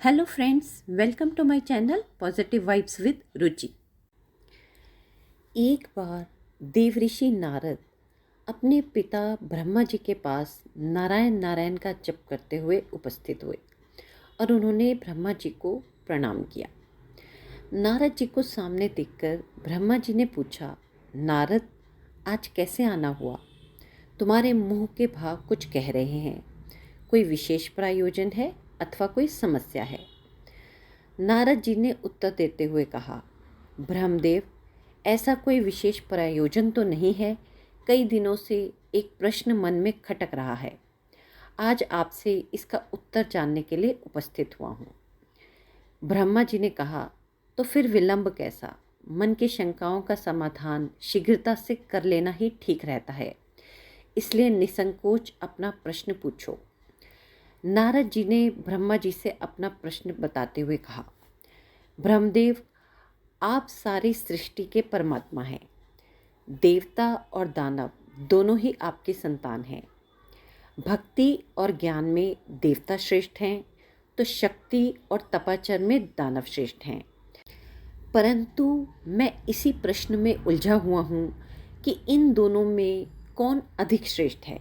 Hello friends, welcome to my channel positive vibes with Ruchi. एक बार देवऋषि नारद अपने पिता ब्रह्मा जी के पास नारायण नारायण का जप करते हुए उपस्थित हुए और उन्होंने ब्रह्मा जी को प्रणाम किया। नारद जी को सामने देखकर ब्रह्मा जी ने पूछा, नारद, आज कैसे आना हुआ? तुम्हारे मुंह के भाव कुछ कह रहे हैं। कोई विशेष प्रयोजन है अथवा कोई समस्या है? नारद जी ने उत्तर देते हुए कहा, ब्रह्मदेव, ऐसा कोई विशेष प्रयोजन तो नहीं है। कई दिनों से एक प्रश्न मन में खटक रहा है। आज आपसे इसका उत्तर जानने के लिए उपस्थित हुआ हूँ। ब्रह्मा जी ने कहा, तो फिर विलंब कैसा? मन की शंकाओं का समाधान शीघ्रता से कर लेना ही ठीक रहता है। इसलिए निसंकोच अपना प्रश्न पूछो। नारद जी ने ब्रह्मा जी से अपना प्रश्न बताते हुए कहा, ब्रह्मदेव, आप सारी सृष्टि के परमात्मा हैं। देवता और दानव दोनों ही आपकी संतान हैं। भक्ति और ज्ञान में देवता श्रेष्ठ हैं, तो शक्ति और तपाचर में दानव श्रेष्ठ हैं। परंतु मैं इसी प्रश्न में उलझा हुआ हूँ कि इन दोनों में कौन अधिक श्रेष्ठ है।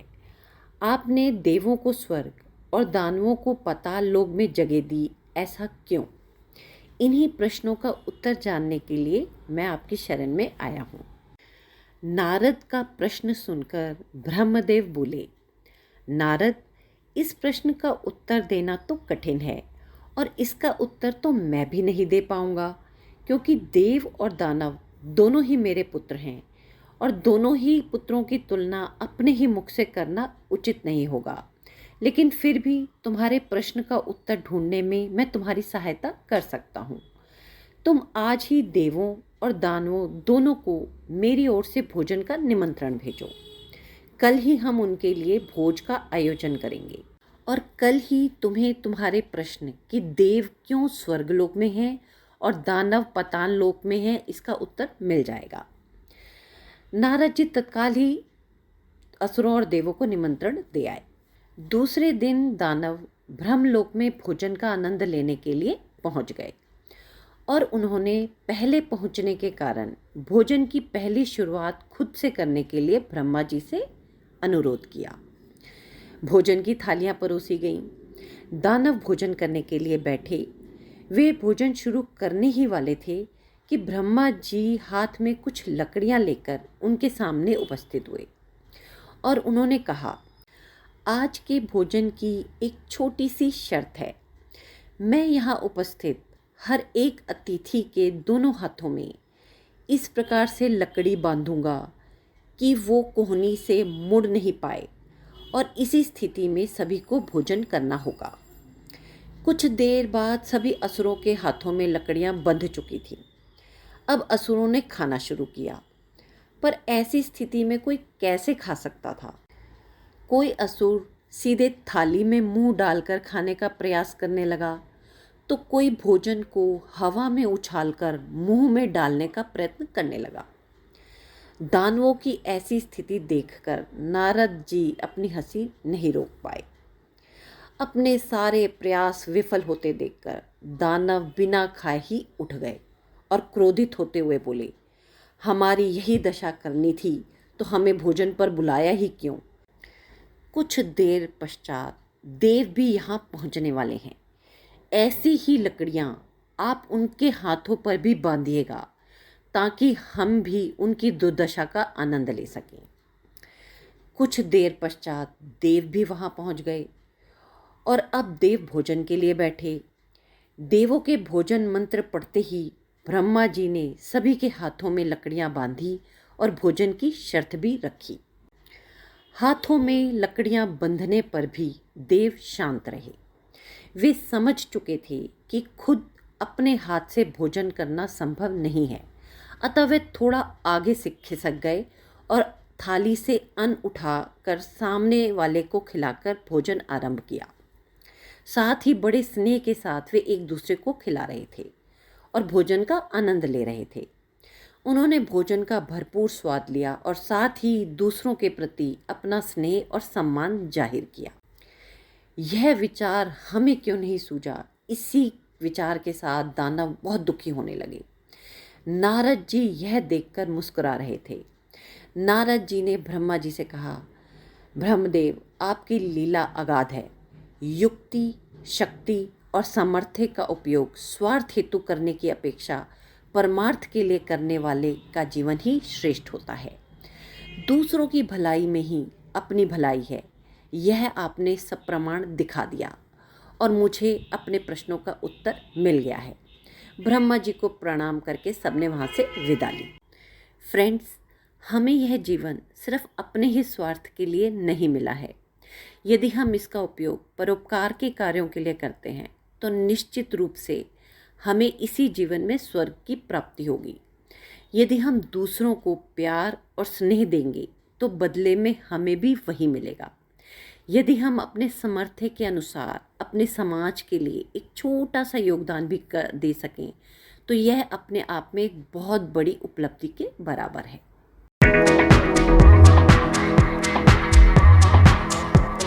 आपने देवों को स्वर्ग और दानवों को पाताल लोक में जगह दी, ऐसा क्यों? इन्हीं प्रश्नों का उत्तर जानने के लिए मैं आपकी शरण में आया हूँ। नारद का प्रश्न सुनकर ब्रह्मदेव बोले, नारद, इस प्रश्न का उत्तर देना तो कठिन है और इसका उत्तर तो मैं भी नहीं दे पाऊंगा, क्योंकि देव और दानव दोनों ही मेरे पुत्र हैं और दोनों ही पुत्रों की तुलना अपने ही मुख से करना उचित नहीं होगा। लेकिन फिर भी तुम्हारे प्रश्न का उत्तर ढूंढने में मैं तुम्हारी सहायता कर सकता हूँ। तुम आज ही देवों और दानवों दोनों को मेरी ओर से भोजन का निमंत्रण भेजो। कल ही हम उनके लिए भोज का आयोजन करेंगे और कल ही तुम्हें तुम्हारे प्रश्न कि देव क्यों स्वर्गलोक में हैं और दानव पाताल लोक में हैं, इसका उत्तर मिल जाएगा। नारद जी तत्काल ही असुरों और देवों को निमंत्रण दे आए। दूसरे दिन दानव ब्रह्मलोक में भोजन का आनंद लेने के लिए पहुंच गए और उन्होंने पहले पहुंचने के कारण भोजन की पहली शुरुआत खुद से करने के लिए ब्रह्मा जी से अनुरोध किया। भोजन की थालियां परोसी गईं। दानव भोजन करने के लिए बैठे। वे भोजन शुरू करने ही वाले थे कि ब्रह्मा जी हाथ में कुछ लकड़ियां लेकर उनके सामने उपस्थित हुए और उन्होंने कहा, आज के भोजन की एक छोटी सी शर्त है। मैं यहाँ उपस्थित हर एक अतिथि के दोनों हाथों में इस प्रकार से लकड़ी बांधूंगा कि वो कोहनी से मुड़ नहीं पाए और इसी स्थिति में सभी को भोजन करना होगा। कुछ देर बाद सभी असुरों के हाथों में लकड़ियाँ बंध चुकी थीं। अब असुरों ने खाना शुरू किया, पर ऐसी स्थिति में कोई कैसे खा सकता था? कोई असुर सीधे थाली में मुंह डालकर खाने का प्रयास करने लगा, तो कोई भोजन को हवा में उछालकर मुंह में डालने का प्रयत्न करने लगा। दानवों की ऐसी स्थिति देखकर नारद जी अपनी हंसी नहीं रोक पाए। अपने सारे प्रयास विफल होते देखकर दानव बिना खाए ही उठ गए और क्रोधित होते हुए बोले, हमारी यही दशा करनी थी तो हमें भोजन पर बुलाया ही क्यों? कुछ देर पश्चात देव भी यहाँ पहुँचने वाले हैं। ऐसी ही लकड़ियाँ आप उनके हाथों पर भी बांधिएगा ताकि हम भी उनकी दुर्दशा का आनंद ले सकें। कुछ देर पश्चात देव भी वहाँ पहुँच गए और अब देव भोजन के लिए बैठे। देवों के भोजन मंत्र पढ़ते ही ब्रह्मा जी ने सभी के हाथों में लकड़ियाँ बांधी और भोजन की शर्त भी रखी। हाथों में लकड़ियाँ बंधने पर भी देव शांत रहे। वे समझ चुके थे कि खुद अपने हाथ से भोजन करना संभव नहीं है, अतः वे थोड़ा आगे से खिसक गए और थाली से अन्न उठाकर सामने वाले को खिलाकर भोजन आरंभ किया। साथ ही बड़े स्नेह के साथ वे एक दूसरे को खिला रहे थे और भोजन का आनंद ले रहे थे। उन्होंने भोजन का भरपूर स्वाद लिया और साथ ही दूसरों के प्रति अपना स्नेह और सम्मान जाहिर किया। यह विचार हमें क्यों नहीं सूझा इसी विचार के साथ दानव बहुत दुखी होने लगे। नारद जी यह देखकर मुस्कुरा रहे थे। नारद जी ने ब्रह्मा जी से कहा, ब्रह्मदेव, आपकी लीला अगाध है। युक्ति, शक्ति और सामर्थ्य का उपयोग स्वार्थ हेतु करने की अपेक्षा परमार्थ के लिए करने वाले का जीवन ही श्रेष्ठ होता है। दूसरों की भलाई में ही अपनी भलाई है, यह आपने सब प्रमाण दिखा दिया और मुझे अपने प्रश्नों का उत्तर मिल गया है। ब्रह्मा जी को प्रणाम करके सबने वहाँ से विदा ली। फ्रेंड्स, हमें यह जीवन सिर्फ अपने ही स्वार्थ के लिए नहीं मिला है। यदि हम इसका उपयोग परोपकार के कार्यों के लिए करते हैं तो निश्चित रूप से हमें इसी जीवन में स्वर्ग की प्राप्ति होगी। यदि हम दूसरों को प्यार और स्नेह देंगे तो बदले में हमें भी वही मिलेगा। यदि हम अपने सामर्थ्य के अनुसार अपने समाज के लिए एक छोटा सा योगदान भी दे सकें तो यह अपने आप में एक बहुत बड़ी उपलब्धि के बराबर है।